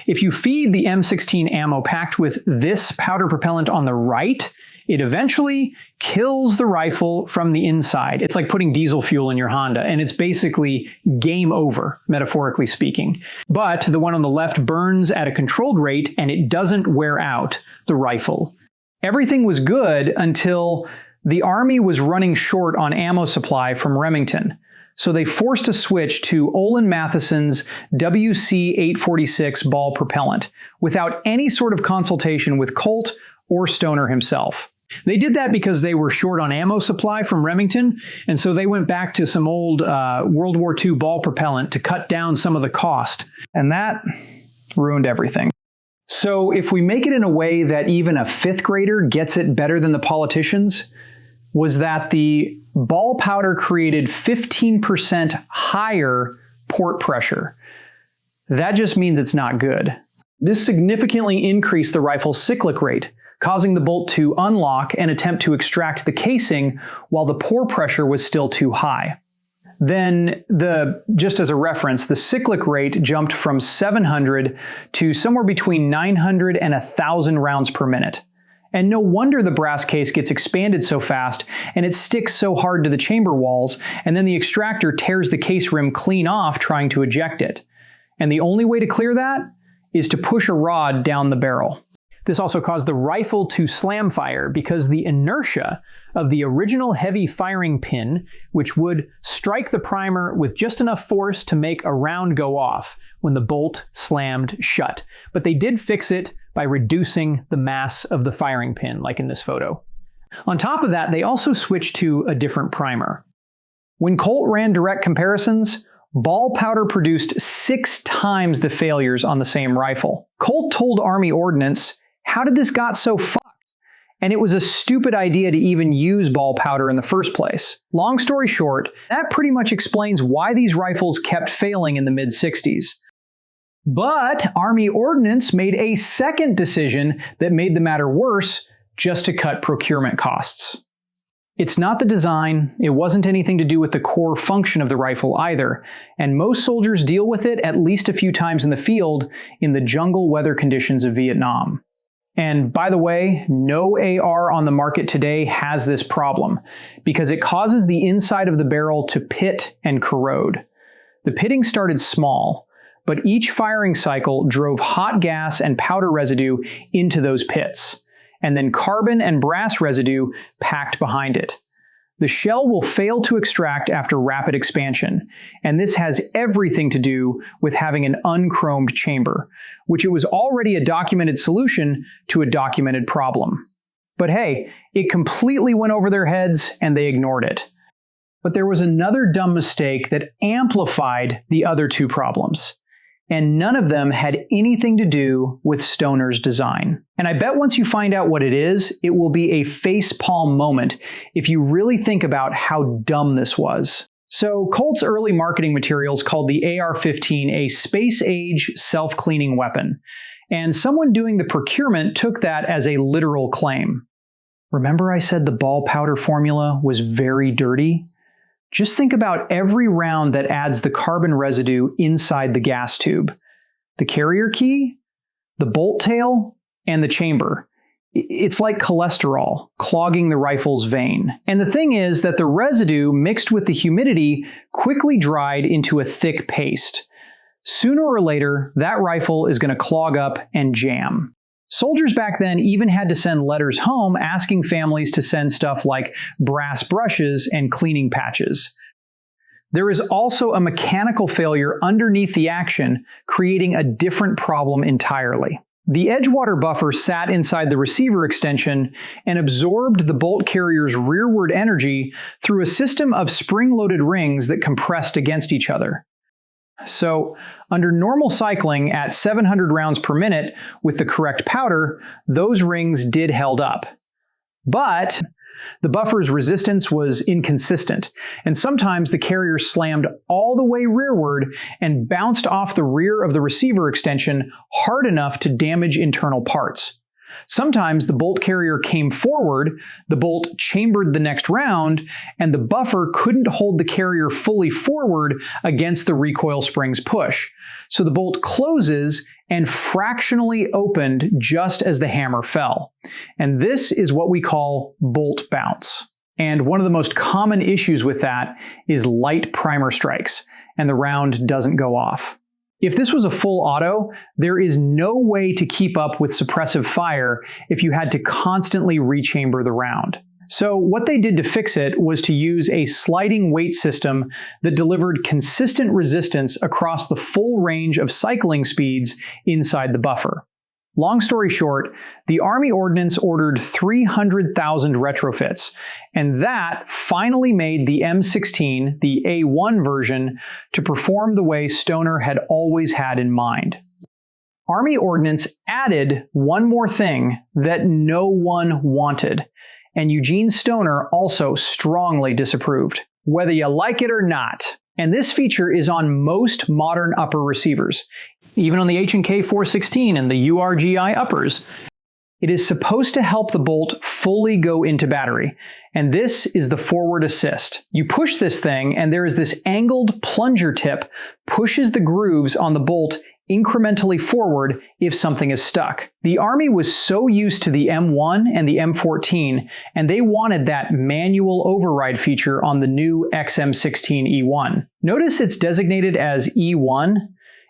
If you feed the M16 ammo packed with this powder propellant on the right, it eventually kills the rifle from the inside. It's like putting diesel fuel in your Honda, and it's basically game over, metaphorically speaking. But the one on the left burns at a controlled rate, and it doesn't wear out the rifle. Everything was good until the Army was running short on ammo supply from Remington. So they forced a switch to Olin Mathieson's WC-846 ball propellant without any sort of consultation with Colt or Stoner himself. They did that because they were short on ammo supply from Remington, and so they went back to some old World War II ball propellant to cut down some of the cost, and that ruined everything. So if we make it in a way that even a fifth grader gets it better than the politicians, was that the ball powder created 15% higher port pressure. That just means it's not good. This significantly increased the rifle's cyclic rate, causing the bolt to unlock and attempt to extract the casing while the pore pressure was still too high. Then, just as a reference, the cyclic rate jumped from 700 to somewhere between 900 and 1,000 rounds per minute. And no wonder the brass case gets expanded so fast and it sticks so hard to the chamber walls, and then the extractor tears the case rim clean off trying to eject it. And the only way to clear that is to push a rod down the barrel. This also caused the rifle to slam fire because the inertia of the original heavy firing pin, which would strike the primer with just enough force to make a round go off when the bolt slammed shut. But they did fix it by reducing the mass of the firing pin, like in this photo. On top of that, they also switched to a different primer. When Colt ran direct comparisons, ball powder produced 6 times the failures on the same rifle. Colt told Army Ordnance, "How did this got so fucked?" And it was a stupid idea to even use ball powder in the first place. Long story short, that pretty much explains why these rifles kept failing in the mid-60s. But Army Ordnance made a second decision that made the matter worse, just to cut procurement costs. It's not the design, it wasn't anything to do with the core function of the rifle either, and most soldiers deal with it at least a few times in the field in the jungle weather conditions of Vietnam. And by the way, no AR on the market today has this problem, because it causes the inside of the barrel to pit and corrode. The pitting started small, but each firing cycle drove hot gas and powder residue into those pits, and then carbon and brass residue packed behind it. The shell will fail to extract after rapid expansion, and this has everything to do with having an unchromed chamber, which it was already a documented solution to a documented problem. But hey, it completely went over their heads and they ignored it. But there was another dumb mistake that amplified the other two problems, and none of them had anything to do with Stoner's design. And I bet once you find out what it is, it will be a facepalm moment if you really think about how dumb this was. So Colt's early marketing materials called the AR-15 a space-age self-cleaning weapon, and someone doing the procurement took that as a literal claim. Remember I said the ball powder formula was very dirty? Just think about every round that adds the carbon residue inside the gas tube. The carrier key, the bolt tail, and the chamber. It's like cholesterol, clogging the rifle's vein. And the thing is that the residue mixed with the humidity quickly dried into a thick paste. Sooner or later, that rifle is going to clog up and jam. Soldiers back then even had to send letters home asking families to send stuff like brass brushes and cleaning patches. There is also a mechanical failure underneath the action, creating a different problem entirely. The edgewater buffer sat inside the receiver extension and absorbed the bolt carrier's rearward energy through a system of spring-loaded rings that compressed against each other. So, under normal cycling at 700 rounds per minute with the correct powder, those rings did held up. But the buffer's resistance was inconsistent, and sometimes the carrier slammed all the way rearward and bounced off the rear of the receiver extension hard enough to damage internal parts. Sometimes the bolt carrier came forward, the bolt chambered the next round, and the buffer couldn't hold the carrier fully forward against the recoil spring's push. So the bolt closes and fractionally opened just as the hammer fell. And this is what we call bolt bounce. And one of the most common issues with that is light primer strikes, and the round doesn't go off. If this was a full auto, there is no way to keep up with suppressive fire if you had to constantly rechamber the round. So what they did to fix it was to use a sliding weight system that delivered consistent resistance across the full range of cycling speeds inside the buffer. Long story short, the Army Ordnance ordered 300,000 retrofits, and that finally made the M16, the A1 version, to perform the way Stoner had always had in mind. Army Ordnance added one more thing that no one wanted, and Eugene Stoner also strongly disapproved, whether you like it or not. And this feature is on most modern upper receivers, even on the H&K 416 and the URGI uppers. It is supposed to help the bolt fully go into battery, and this is the forward assist. You push this thing, and there is this angled plunger tip pushes the grooves on the bolt incrementally forward if something is stuck. The Army was so used to the M1 and the M14, and they wanted that manual override feature on the new XM16 E1. Notice it's designated as E1.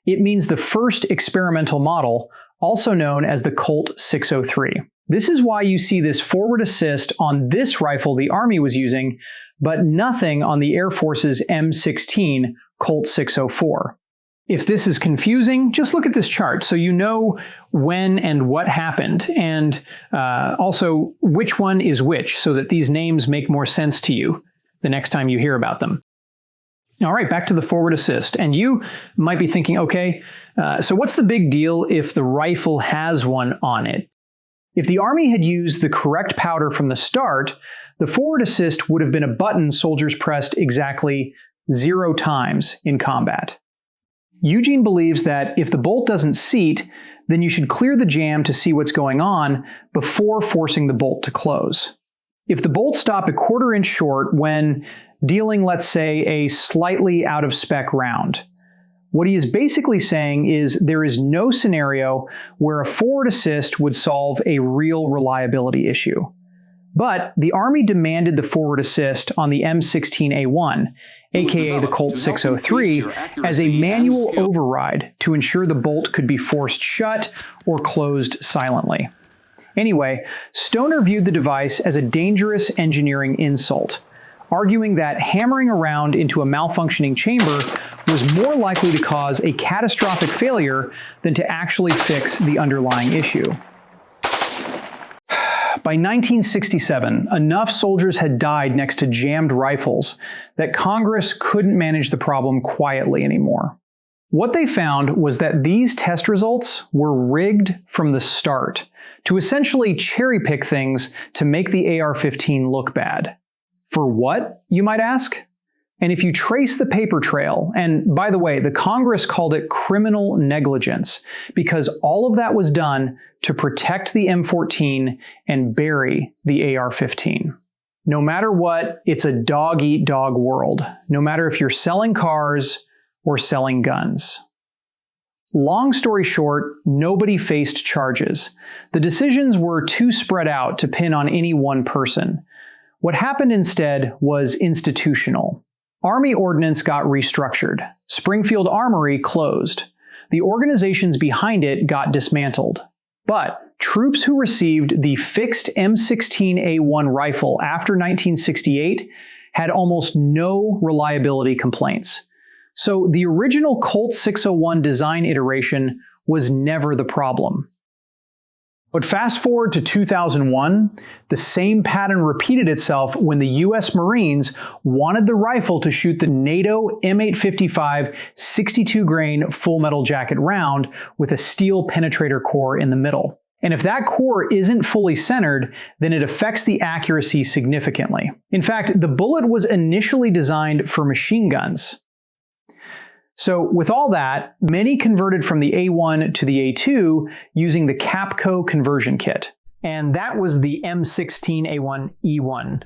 It means the first experimental model, also known as the Colt 603. This is why you see this forward assist on this rifle the Army was using, but nothing on the Air Force's M16 Colt 604. If this is confusing, just look at this chart so you know when and what happened, and also which one is which, so that these names make more sense to you the next time you hear about them. All right, back to the forward assist. And you might be thinking, okay, so what's the big deal if the rifle has one on it? If the Army had used the correct powder from the start, the forward assist would have been a button soldiers pressed exactly 0 times in combat. Eugene believes that if the bolt doesn't seat, then you should clear the jam to see what's going on before forcing the bolt to close. If the bolts stop a 1/4 inch short when dealing, let's say, a slightly out of spec round, what he is basically saying is there is no scenario where a forward assist would solve a real reliability issue. But the Army demanded the forward assist on the M16A1, aka the Colt 603, as a manual override to ensure the bolt could be forced shut or closed silently. Anyway, Stoner viewed the device as a dangerous engineering insult, arguing that hammering around into a malfunctioning chamber was more likely to cause a catastrophic failure than to actually fix the underlying issue. By 1967, enough soldiers had died next to jammed rifles that Congress couldn't manage the problem quietly anymore. What they found was that these test results were rigged from the start to essentially cherry-pick things to make the AR-15 look bad. For what, you might ask? And if you trace the paper trail, and by the way, the Congress called it criminal negligence, because all of that was done to protect the M14 and bury the AR-15. No matter what, it's a dog-eat-dog world, no matter if you're selling cars or selling guns. Long story short, nobody faced charges. The decisions were too spread out to pin on any one person. What happened instead was institutional. Army Ordnance got restructured. Springfield Armory closed. The organizations behind it got dismantled. But troops who received the fixed M16A1 rifle after 1968 had almost no reliability complaints. So the original Colt 601 design iteration was never the problem. But fast forward to 2001, the same pattern repeated itself when the US Marines wanted the rifle to shoot the NATO M855 62 grain full metal jacket round with a steel penetrator core in the middle. And if that core isn't fully centered, then it affects the accuracy significantly. In fact, the bullet was initially designed for machine guns. So with all that, many converted from the A1 to the A2 using the Capco conversion kit. And that was the M16A1E1.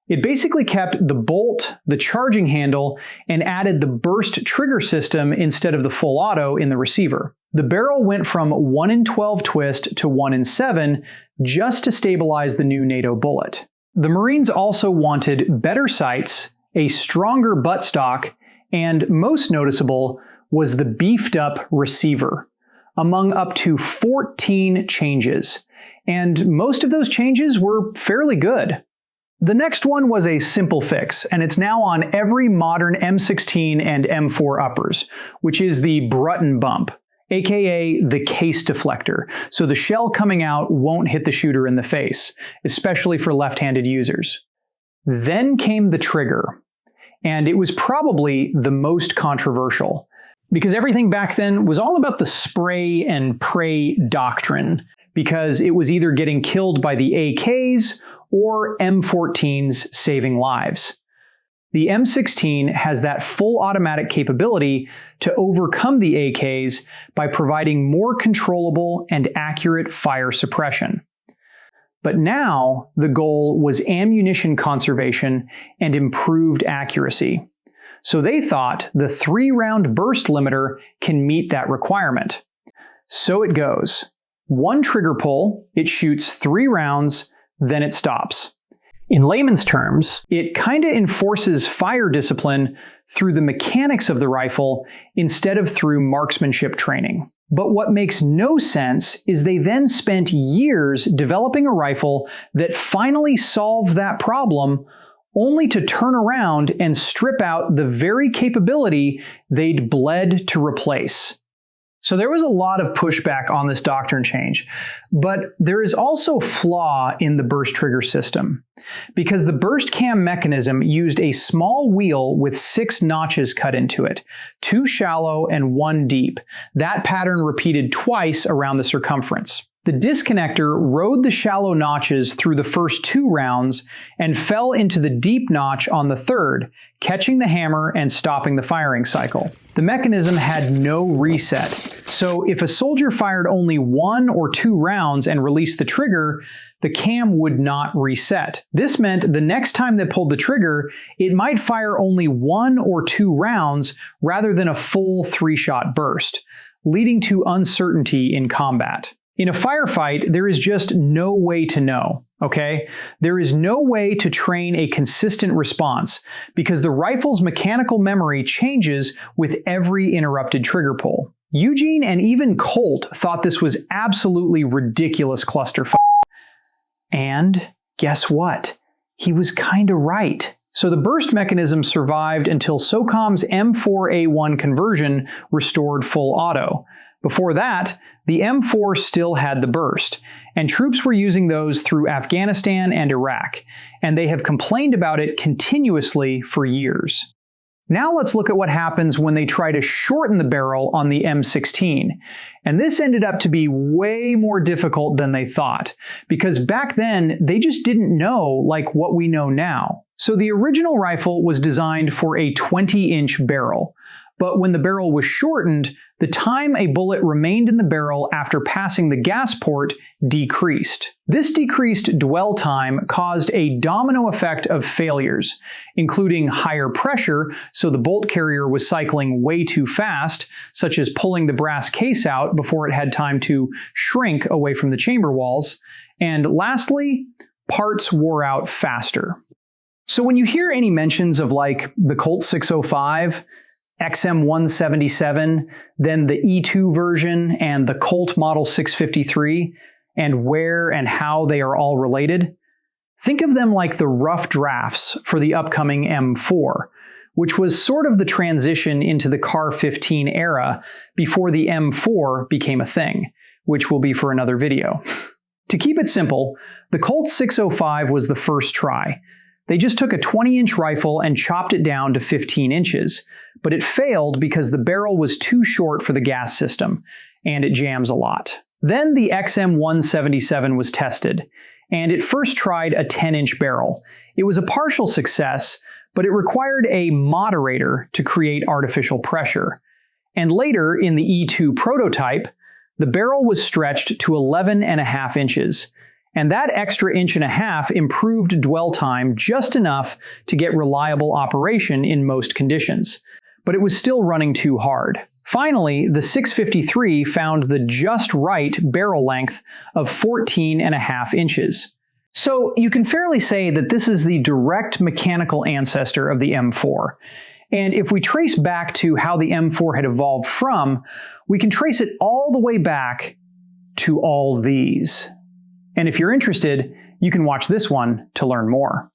It basically kept the bolt, the charging handle, and added the burst trigger system instead of the full auto in the receiver. The barrel went from 1 in 12 twist to 1 in 7 just to stabilize the new NATO bullet. The Marines also wanted better sights, a stronger buttstock, and most noticeable was the beefed up receiver, among up to 14 changes. And most of those changes were fairly good. The next one was a simple fix, and it's now on every modern M16 and M4 uppers, which is the Brutton bump, aka the case deflector, so the shell coming out won't hit the shooter in the face, especially for left-handed users. Then came the trigger, and it was probably the most controversial, because everything back then was all about the spray and pray doctrine, because it was either getting killed by the AKs or M14s saving lives. The M16 has that full automatic capability to overcome the AKs by providing more controllable and accurate fire suppression. But now the goal was ammunition conservation and improved accuracy. So they thought the 3-round burst limiter can meet that requirement. So it goes. 1 trigger pull, it shoots 3 rounds, then it stops. In layman's terms, it kinda enforces fire discipline through the mechanics of the rifle instead of through marksmanship training. But what makes no sense is they then spent years developing a rifle that finally solved that problem, only to turn around and strip out the very capability they'd bled to replace. So there was a lot of pushback on this doctrine change, but there is also flaw in the burst trigger system, because the burst cam mechanism used a small wheel with 6 notches cut into it, 2 shallow and 1 deep, that pattern repeated twice around the circumference. The disconnector rode the shallow notches through the first 2 rounds and fell into the deep notch on the third, catching the hammer and stopping the firing cycle. The mechanism had no reset, so if a soldier fired only 1 or 2 rounds and released the trigger, the cam would not reset. This meant the next time they pulled the trigger, it might fire only 1 or 2 rounds rather than a full 3-shot burst, leading to uncertainty in combat. In a firefight, there is just no way to know, okay? There is no way to train a consistent response because the rifle's mechanical memory changes with every interrupted trigger pull. Eugene and even Colt thought this was absolutely ridiculous clusterfuck. And guess what? He was kinda right. So the burst mechanism survived until SOCOM's M4A1 conversion restored full auto. Before that, the M4 still had the burst, and troops were using those through Afghanistan and Iraq, and they have complained about it continuously for years. Now let's look at what happens when they try to shorten the barrel on the M16, and this ended up to be way more difficult than they thought, because back then they just didn't know like what we know now. So the original rifle was designed for a 20-inch barrel, but when the barrel was shortened, the time a bullet remained in the barrel after passing the gas port decreased. This decreased dwell time caused a domino effect of failures, including higher pressure, so the bolt carrier was cycling way too fast, such as pulling the brass case out before it had time to shrink away from the chamber walls, and lastly, parts wore out faster. So when you hear any mentions of like the Colt 605, XM177, then the E2 version, and the Colt Model 653, and where and how they are all related, think of them like the rough drafts for the upcoming M4, which was sort of the transition into the Car 15 era before the M4 became a thing, which will be for another video. To keep it simple, the Colt 605 was the first try. They just took a 20-inch rifle and chopped it down to 15 inches, but it failed because the barrel was too short for the gas system, and it jams a lot. Then the XM177 was tested, and it first tried a 10-inch barrel. It was a partial success, but it required a moderator to create artificial pressure. And later, in the E2 prototype, the barrel was stretched to 11.5 inches. And that extra inch and a half improved dwell time just enough to get reliable operation in most conditions. But it was still running too hard. Finally, the 653 found the just right barrel length of 14.5 inches. So you can fairly say that this is the direct mechanical ancestor of the M4. And if we trace back to how the M4 had evolved from, we can trace it all the way back to all these. And if you're interested, you can watch this one to learn more.